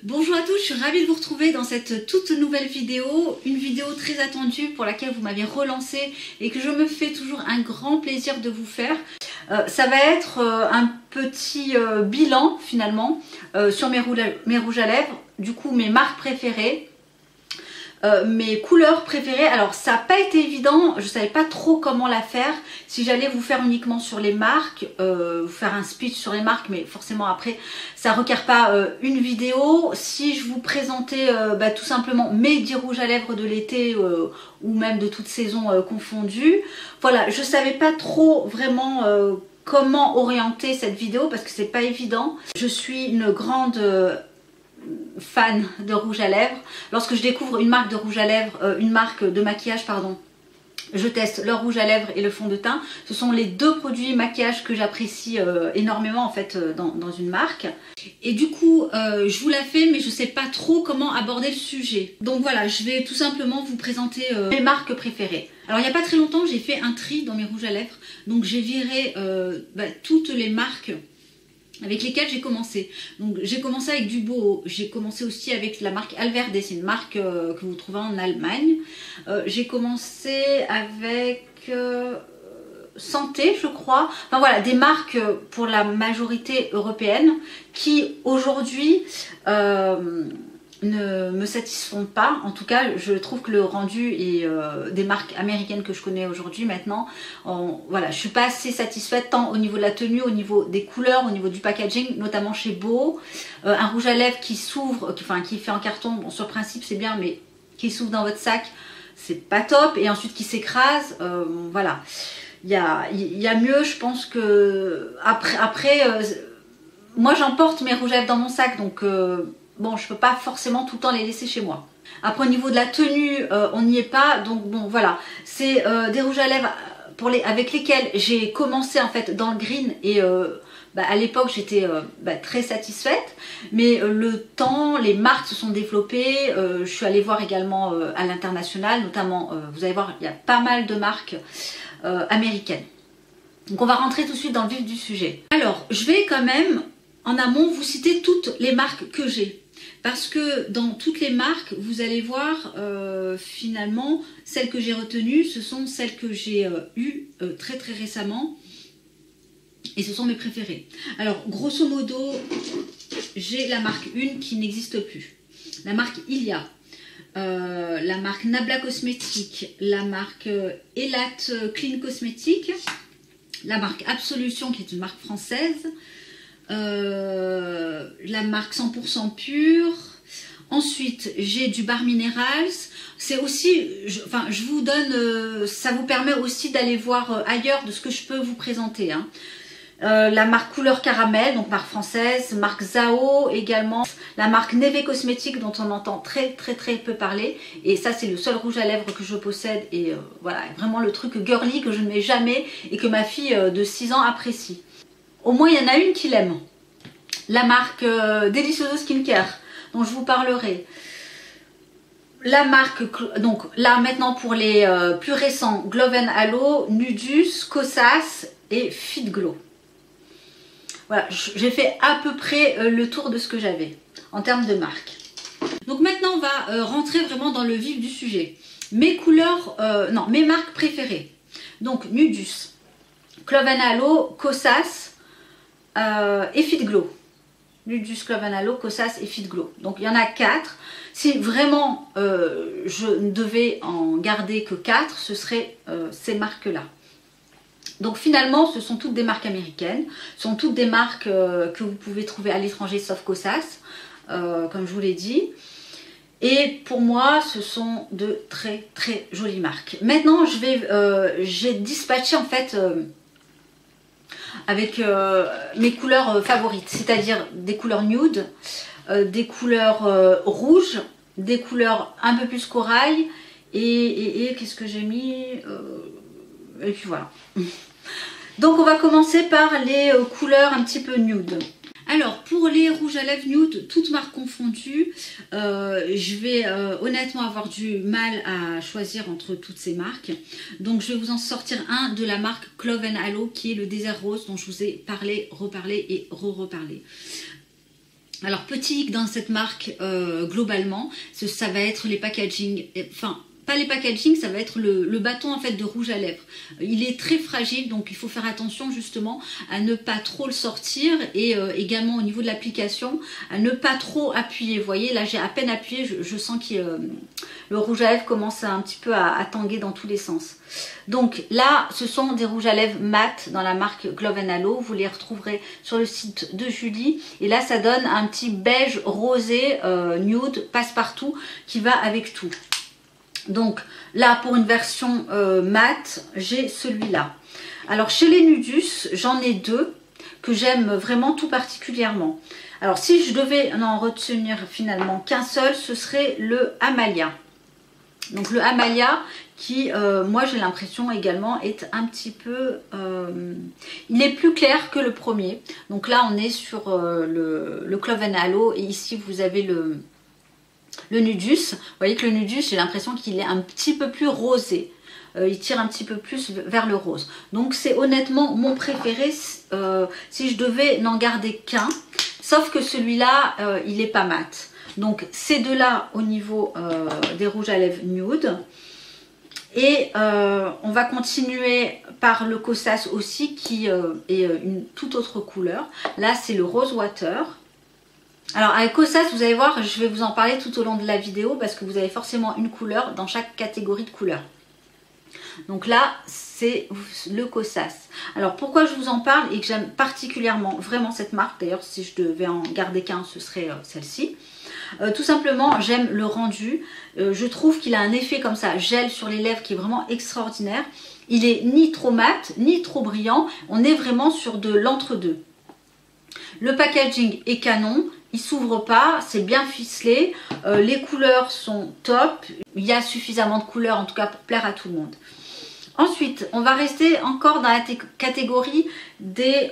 Bonjour à tous, je suis ravie de vous retrouver dans cette toute nouvelle vidéo, une vidéo très attendue pour laquelle vous m'avez relancé et que je me fais toujours un grand plaisir de vous faire. Ça va être un petit bilan finalement sur mes rouges à lèvres, du coup mes marques préférées. Mes couleurs préférées. Alors ça n'a pas été évident, je ne savais pas trop comment la faire, si j'allais vous faire uniquement sur les marques, vous faire un speech sur les marques, mais forcément après ça ne requiert pas une vidéo. Si je vous présentais tout simplement mes 10 rouges à lèvres de l'été ou même de toute saison confondue, voilà, je ne savais pas trop vraiment comment orienter cette vidéo parce que c'est pas évident. Je suis une grande fan de rouge à lèvres. Lorsque je découvre une marque de rouge à lèvres, une marque de maquillage pardon, je teste leur rouge à lèvres et le fond de teint. Ce sont les deux produits maquillage que j'apprécie énormément en fait dans une marque. Et du coup je vous la fais mais je sais pas trop comment aborder le sujet. Donc voilà, je vais tout simplement vous présenter mes marques préférées. Alors il n'y a pas très longtemps j'ai fait un tri dans mes rouges à lèvres. Donc j'ai viré toutes les marques avec lesquels j'ai commencé. Donc j'ai commencé avec du Boho, j'ai commencé aussi avec la marque Alverde, c'est une marque que vous trouvez en Allemagne. J'ai commencé avec Santé je crois, enfin voilà, des marques pour la majorité européenne qui aujourd'hui ne me satisfont pas. En tout cas je trouve que le rendu est des marques américaines que je connais aujourd'hui maintenant, voilà, je suis pas assez satisfaite tant au niveau de la tenue, au niveau des couleurs, au niveau du packaging, notamment chez Boho. Un rouge à lèvres qui s'ouvre, qui fait en carton, bon, sur principe c'est bien, mais qui s'ouvre dans votre sac c'est pas top, et ensuite qui s'écrase, voilà, il y a mieux. Je pense que après moi j'emporte mes rouges à lèvres dans mon sac, donc bon, je peux pas forcément tout le temps les laisser chez moi. Après au niveau de la tenue, on n'y est pas, donc bon voilà, c'est des rouges à lèvres avec lesquels j'ai commencé en fait dans le green, et à l'époque j'étais très satisfaite, mais le temps, les marques se sont développées, je suis allée voir également à l'international, notamment vous allez voir, il y a pas mal de marques américaines. Donc on va rentrer tout de suite dans le vif du sujet. Alors je vais quand même en amont vous citer toutes les marques que j'ai, parce que dans toutes les marques vous allez voir finalement celles que j'ai retenues, ce sont celles que j'ai eues très récemment et ce sont mes préférées. Alors grosso modo j'ai la marque 1 qui n'existe plus, la marque Ilia, la marque Nabla Cosmétique, la marque Elat Clean Cosmétique, la marque Absolution qui est une marque française, la marque 100% pure. Ensuite j'ai du Bar Minerals, c'est aussi, je vous donne, ça vous permet aussi d'aller voir ailleurs de ce que je peux vous présenter, hein. La marque Couleur Caramel, donc marque française, marque Zao également, la marque Neve Cosmétique dont on entend très peu parler, et ça c'est le seul rouge à lèvres que je possède, et voilà, vraiment le truc girly que je ne mets jamais et que ma fille de 6 ans apprécie. Au moins il y en a une qui l'aime. La marque Delicioso Skincare dont je vous parlerai. La marque, donc là maintenant pour les plus récents, Glow & Halo, Nudus, Kosas et Fit Glow. Voilà, j'ai fait à peu près le tour de ce que j'avais en termes de marques. Donc maintenant on va rentrer vraiment dans le vif du sujet. Mes couleurs, non, mes marques préférées. Donc Nudus, Glow & Halo, Kosas et Fit Glow. Nudus, Glow & Halo, Kosas et Fit Glow. Donc il y en a 4. Si vraiment je ne devais en garder que 4, ce serait ces marques-là. Donc finalement ce sont toutes des marques américaines, ce sont toutes des marques que vous pouvez trouver à l'étranger sauf Kosas, comme je vous l'ai dit. Et pour moi ce sont de très jolies marques. Maintenant j'ai dispatché en fait avec mes couleurs favorites, c'est-à-dire des couleurs nude, des couleurs rouges, des couleurs un peu plus corail, et qu'est-ce que j'ai mis, et puis voilà. Donc on va commencer par les couleurs un petit peu nude. Alors pour les rouges à lèvres nude, toutes marques confondues, je vais honnêtement avoir du mal à choisir entre toutes ces marques. Donc je vais vous en sortir un de la marque Glow & Halo qui est le désert rose dont je vous ai parlé, reparlé et re-reparlé. Alors petit hic dans cette marque globalement, ça va être les packaging, enfin pas les packaging, ça va être le bâton en fait de rouge à lèvres. Il est très fragile, donc il faut faire attention justement à ne pas trop le sortir et également au niveau de l'application, à ne pas trop appuyer. Vous voyez, là j'ai à peine appuyé, je sens que le rouge à lèvres commence un petit peu à tanguer dans tous les sens. Donc là, ce sont des rouges à lèvres mat dans la marque Glove & Halo. Vous les retrouverez sur le site de Julie. Et là, ça donne un petit beige rosé nude passe-partout qui va avec tout. Donc là, pour une version mat, j'ai celui-là. Alors chez les Nudus, j'en ai deux que j'aime vraiment tout particulièrement. Alors si je devais en retenir finalement qu'un seul, ce serait le Amalia. Donc le Amalia qui, moi j'ai l'impression également, est un petit peu... il est plus clair que le premier. Donc là on est sur le Glove & Halo et ici vous avez le Nudus. Vous voyez que le Nudus, j'ai l'impression qu'il est un petit peu plus rosé. Il tire un petit peu plus vers le rose. Donc c'est honnêtement mon préféré si je devais n'en garder qu'un. Sauf que celui-là, il n'est pas mat. Donc ces deux-là au niveau des rouges à lèvres nude. Et on va continuer par le Kosas aussi qui est une toute autre couleur. Là c'est le Rose Water. Alors avec Kosas, vous allez voir, je vais vous en parler tout au long de la vidéo parce que vous avez forcément une couleur dans chaque catégorie de couleurs. Donc là, c'est le Kosas. Alors pourquoi je vous en parle et que j'aime particulièrement vraiment cette marque, d'ailleurs si je devais en garder qu'un, ce serait celle-ci. Tout simplement, j'aime le rendu. Je trouve qu'il a un effet comme ça, gel sur les lèvres qui est vraiment extraordinaire. Il est ni trop mat, ni trop brillant. On est vraiment sur de l'entre-deux. Le packaging est canon. Il s'ouvre pas, c'est bien ficelé, les couleurs sont top, il y a suffisamment de couleurs en tout cas pour plaire à tout le monde. Ensuite, on va rester encore dans la catégorie des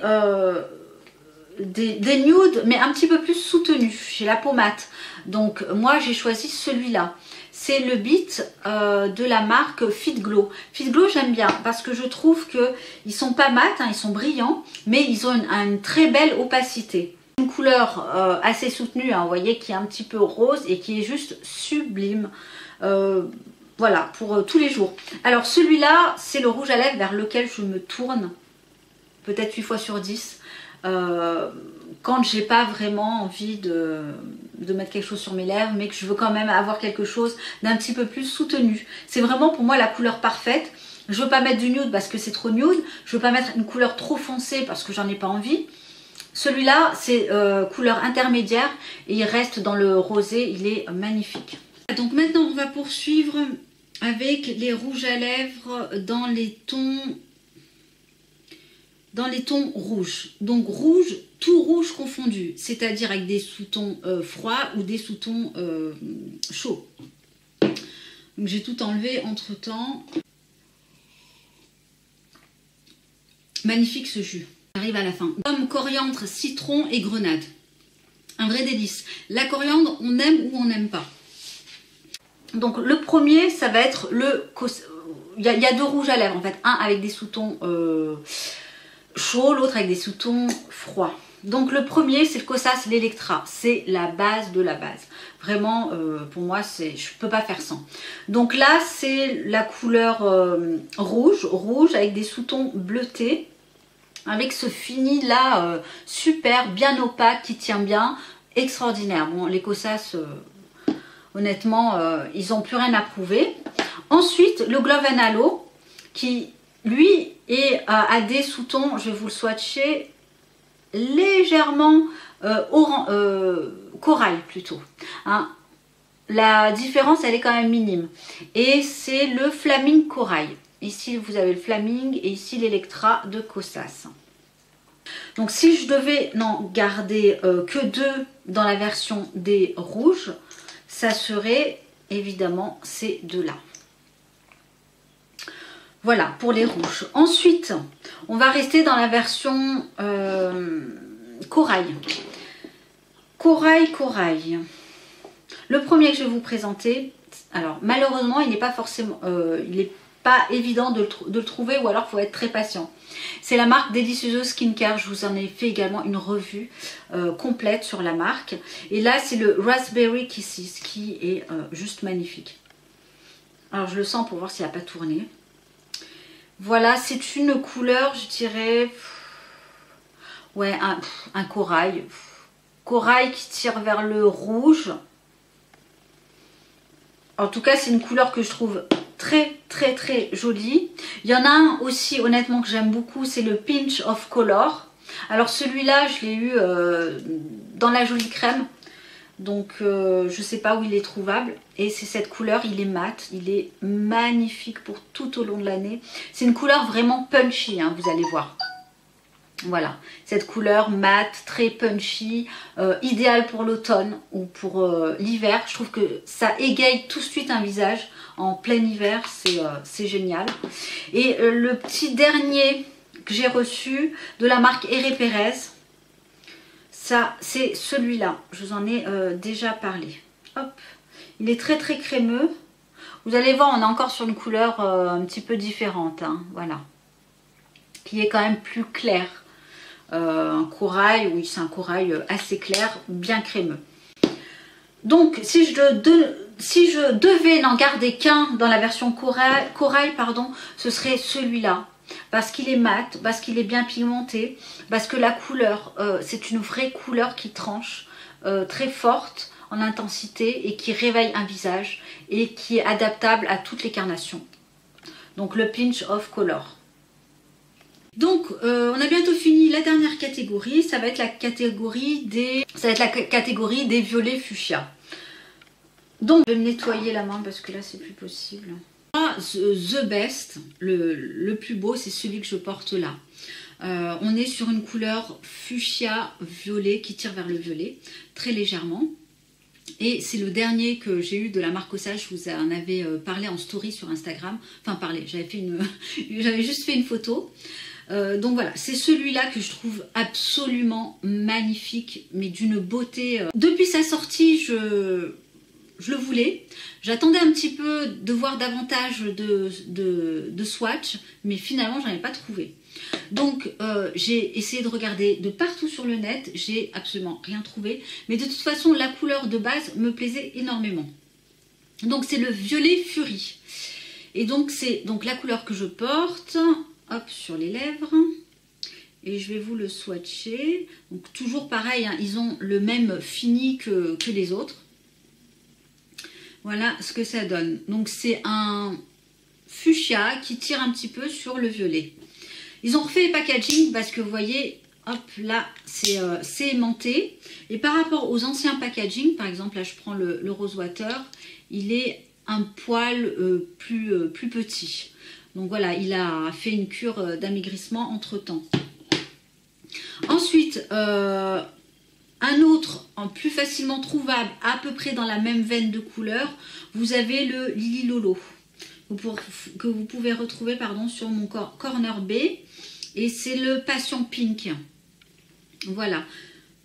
nudes, mais un petit peu plus soutenus, chez la peau mate. Donc moi j'ai choisi celui-là. C'est le Beat de la marque Fit Glow. Fit Glow j'aime bien parce que je trouve qu'ils sont pas mat, hein, ils sont brillants, mais ils ont une très belle opacité. Une couleur assez soutenue, hein, vous voyez, qui est un petit peu rose et qui est juste sublime. Voilà, pour tous les jours. Alors celui-là, c'est le rouge à lèvres vers lequel je me tourne, peut-être 8 fois sur 10, quand j'ai pas vraiment envie de mettre quelque chose sur mes lèvres, mais que je veux quand même avoir quelque chose d'un petit peu plus soutenu. C'est vraiment pour moi la couleur parfaite. Je veux pas mettre du nude parce que c'est trop nude. Je veux pas mettre une couleur trop foncée parce que j'en ai pas envie. Celui-là, c'est couleur intermédiaire et il reste dans le rosé, il est magnifique. Donc maintenant, on va poursuivre avec les rouges à lèvres dans les tons rouges. Donc rouge, tout rouge confondu, c'est-à-dire avec des sous-tons froids ou des sous-tons chauds. Donc j'ai tout enlevé entre-temps. Magnifique ce jus. Arrive à la fin. Pomme, coriandre, citron et grenade. Un vrai délice. La coriandre, on aime ou on n'aime pas. Donc le premier, ça va être le... Il y a deux rouges à lèvres en fait. Un avec des sous-tons chauds, l'autre avec des sous-tons froids. Donc le premier, c'est le Kosas l'Electra. C'est la base de la base. Vraiment, pour moi, je ne peux pas faire sans. Donc là, c'est la couleur rouge avec des sous-tons bleutés. Avec ce fini là, super, bien opaque, qui tient bien, extraordinaire. Bon, les Kosas, honnêtement, ils n'ont plus rien à prouver. Ensuite, le Glove & Halo, qui lui a des sous-tons, je vais vous le swatcher, légèrement corail plutôt. Hein. La différence, elle est quand même minime. Et c'est le Flaming Corail. Ici, vous avez le Flaming et ici l'Electra de Kosas. Donc, si je devais n'en garder que deux dans la version des rouges, ça serait évidemment ces deux-là. Voilà, pour les rouges. Ensuite, on va rester dans la version corail. Corail. Le premier que je vais vous présenter, alors malheureusement, il n'est pas forcément... il est pas évident de le trouver, ou alors il faut être très patient. C'est la marque Delicioso Skincare, je vous en ai fait également une revue complète sur la marque. Et là c'est le Raspberry Kisses qui est juste magnifique. Alors je le sens pour voir s'il n'a pas tourné. Voilà, c'est une couleur, je dirais, ouais, un corail. Corail qui tire vers le rouge. En tout cas, c'est une couleur que je trouve très très très jolie. Il y en a un aussi, honnêtement, que j'aime beaucoup, c'est le Pinch of Color. Alors celui-là, je l'ai eu dans la jolie crème. Donc je ne sais pas où il est trouvable. Et c'est cette couleur, il est mat, il est magnifique pour tout au long de l'année. C'est une couleur vraiment punchy, hein, vous allez voir. Voilà, cette couleur mat, très punchy, idéale pour l'automne ou pour l'hiver. Je trouve que ça égaye tout de suite un visage en plein hiver, c'est génial. Et le petit dernier que j'ai reçu de la marque Herré Pérez, ça c'est celui-là, je vous en ai déjà parlé. Hop, il est très très crémeux. Vous allez voir, on est encore sur une couleur un petit peu différente, hein, voilà, qui est quand même plus claire. Un corail, oui, c'est un corail assez clair, bien crémeux. Donc si je devais n'en garder qu'un dans la version corail, pardon, ce serait celui-là, parce qu'il est mat, parce qu'il est bien pigmenté, parce que la couleur, c'est une vraie couleur qui tranche, très forte en intensité et qui réveille un visage et qui est adaptable à toutes les carnations. Donc le Pinch of Color. Donc on a bientôt fini la dernière catégorie, ça va être la catégorie des violets fuchsia. Donc je vais me nettoyer la main parce que là c'est plus possible. The best, le plus beau, c'est celui que je porte là. On est sur une couleur fuchsia violet qui tire vers le violet très légèrement. Et c'est le dernier que j'ai eu de la marque Ossage. Je vous en avais parlé en story sur Instagram. Enfin parlé, j'avais juste fait une photo. Donc voilà, c'est celui-là que je trouve absolument magnifique, mais d'une beauté. Depuis sa sortie, je le voulais. J'attendais un petit peu de voir davantage de swatch, mais finalement, j'en ai pas trouvé. Donc j'ai essayé de regarder de partout sur le net, j'ai absolument rien trouvé. Mais de toute façon, la couleur de base me plaisait énormément. Donc c'est le violet Fury. Et donc c'est la couleur que je porte. Hop, sur les lèvres, et je vais vous le swatcher. Donc toujours pareil, hein, ils ont le même fini que les autres. Voilà ce que ça donne. Donc c'est un fuchsia qui tire un petit peu sur le violet. Ils ont refait les packaging parce que vous voyez, hop là c'est aimanté. Et par rapport aux anciens packaging, par exemple là je prends le Rose Water, il est un poil plus petit. Donc voilà, il a fait une cure d'amaigrissement entre temps. Ensuite, un autre plus facilement trouvable, à peu près dans la même veine de couleur, vous avez le Lily Lolo, que vous pouvez retrouver sur mon corner B. Et c'est le Passion Pink. Voilà.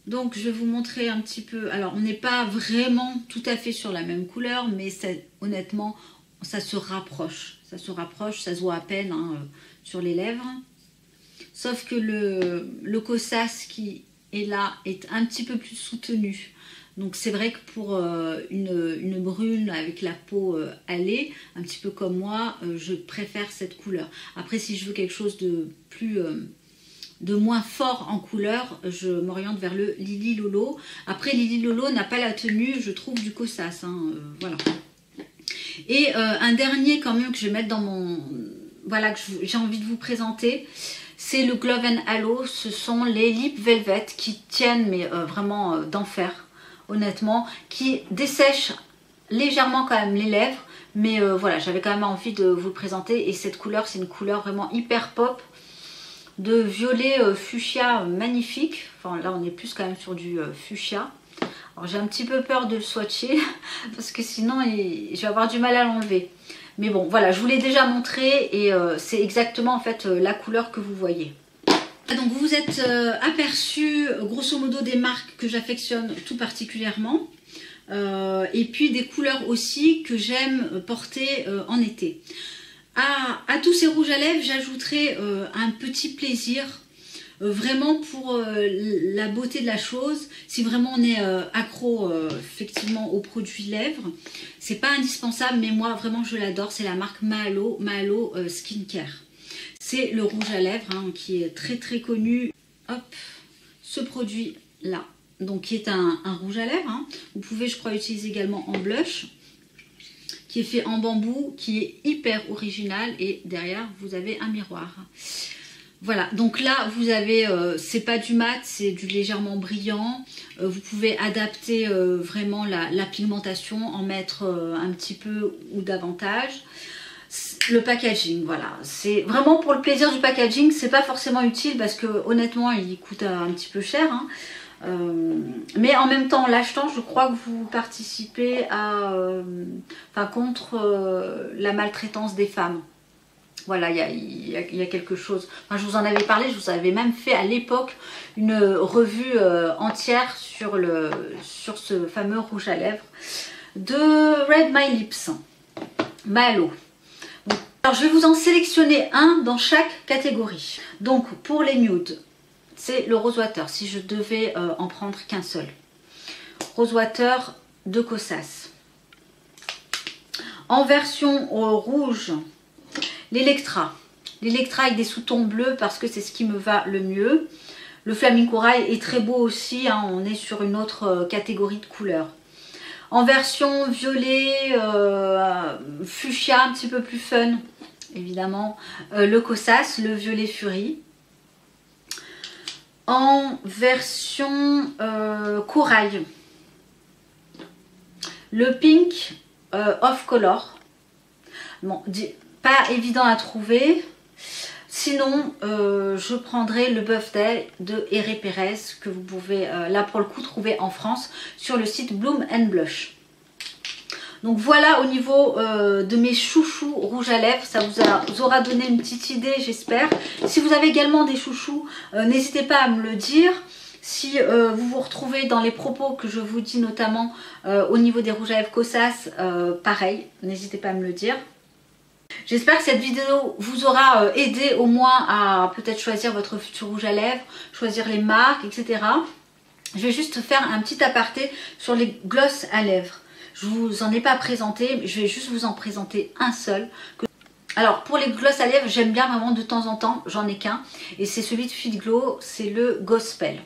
Donc je vais vous montrer un petit peu. Alors on n'est pas vraiment tout à fait sur la même couleur, mais honnêtement, ça se rapproche. Ça se rapproche, ça se voit à peine hein, sur les lèvres. Sauf que le Kosas qui est là est un petit peu plus soutenu. Donc c'est vrai que pour une brune avec la peau hâlée, un petit peu comme moi, je préfère cette couleur. Après si je veux quelque chose de moins fort en couleur, je m'oriente vers le Lily Lolo. Après Lily Lolo n'a pas la tenue, je trouve, du Kosas. Hein, voilà. Et un dernier quand même que je vais mettre dans mon... Voilà, que j'ai envie de vous présenter, c'est le Glove & Halo. Ce sont les Lip Velvet qui tiennent, mais vraiment d'enfer, honnêtement, qui dessèchent légèrement quand même les lèvres. Mais voilà, j'avais quand même envie de vous le présenter. Et cette couleur, c'est une couleur vraiment hyper pop, de violet fuchsia magnifique. Enfin là, on est plus quand même sur du fuchsia. Alors j'ai un petit peu peur de le swatcher parce que sinon je vais avoir du mal à l'enlever. Mais bon voilà, je vous l'ai déjà montré et c'est exactement en fait la couleur que vous voyez. Donc vous vous êtes aperçu grosso modo des marques que j'affectionne tout particulièrement. Et puis des couleurs aussi que j'aime porter en été. À tous ces rouges à lèvres, j'ajouterai un petit plaisir, vraiment pour la beauté de la chose. Si vraiment on est accro effectivement aux produits lèvres, c'est pas indispensable, mais moi vraiment je l'adore. C'est la marque Mahalo Skincare. C'est le rouge à lèvres hein, qui est très très connu. Hop, ce produit là, donc qui est un rouge à lèvres. Hein. Vous pouvez, je crois, utiliser également en blush, qui est fait en bambou, qui est hyper original, et derrière vous avez un miroir. Voilà, donc là vous avez, c'est pas du mat, c'est du légèrement brillant. Vous pouvez adapter vraiment la pigmentation, en mettre un petit peu ou davantage. Le packaging, voilà, c'est vraiment pour le plaisir du packaging. C'est pas forcément utile parce que honnêtement il coûte un petit peu cher, hein. Mais en même temps, en l'achetant, je crois que vous participez à, contre la maltraitance des femmes. Voilà, il y a quelque chose. Enfin, je vous en avais parlé, je vous avais même fait à l'époque une revue entière sur ce fameux rouge à lèvres de Red My Lips, Mahalo. Alors, je vais vous en sélectionner un dans chaque catégorie. Donc, pour les nudes, c'est le Rose Water, si je devais en prendre qu'un seul. Rose Water de Kosas. En version rouge, l'Electra. L'Electra avec des sous-tons bleus parce que c'est ce qui me va le mieux. Le Flaming Corail est très beau aussi, hein, on est sur une autre catégorie de couleurs. En version violet, fuchsia, un petit peu plus fun, évidemment, le Kosas, le violet Fury. En version corail, le pink off color. Bon, pas évident à trouver. Sinon, je prendrai le Birthday de Herré Pérez, que vous pouvez là pour le coup trouver en France sur le site Bloom & Blush. Donc voilà au niveau de mes chouchous rouges à lèvres, ça vous aura donné une petite idée, j'espère. Si vous avez également des chouchous, n'hésitez pas à me le dire. Si vous vous retrouvez dans les propos que je vous dis, notamment au niveau des rouges à lèvres Kosas, pareil, n'hésitez pas à me le dire. J'espère que cette vidéo vous aura aidé au moins à peut-être choisir votre futur rouge à lèvres, choisir les marques, etc. Je vais juste faire un petit aparté sur les glosses à lèvres. Je ne vous en ai pas présenté, je vais juste vous en présenter un seul. Alors pour les glosses à lèvres, j'aime bien vraiment de temps en temps, j'en ai qu'un. Et c'est celui de Fit Glow, c'est le Gospel.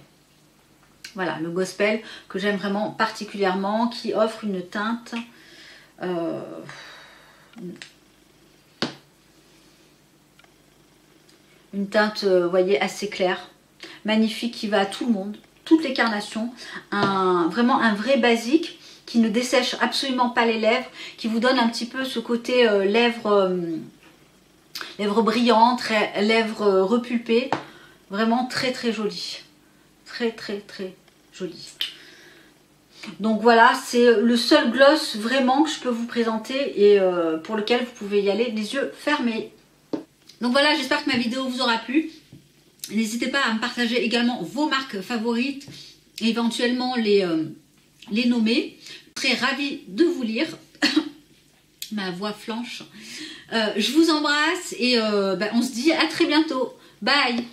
Voilà, le Gospel que j'aime vraiment particulièrement, qui offre une teinte... une teinte, vous voyez, assez claire, magnifique, qui va à tout le monde, toutes les carnations. Vraiment un vrai basique qui ne dessèche absolument pas les lèvres, qui vous donne un petit peu ce côté lèvres brillantes, lèvres repulpées. Vraiment très très joli. Très très très joli. Donc voilà, c'est le seul gloss vraiment que je peux vous présenter et pour lequel vous pouvez y aller les yeux fermés. Donc voilà, j'espère que ma vidéo vous aura plu. N'hésitez pas à me partager également vos marques favorites, et éventuellement les nommer. Je serai ravie de vous lire. Ma voix flanche. Je vous embrasse et on se dit à très bientôt. Bye!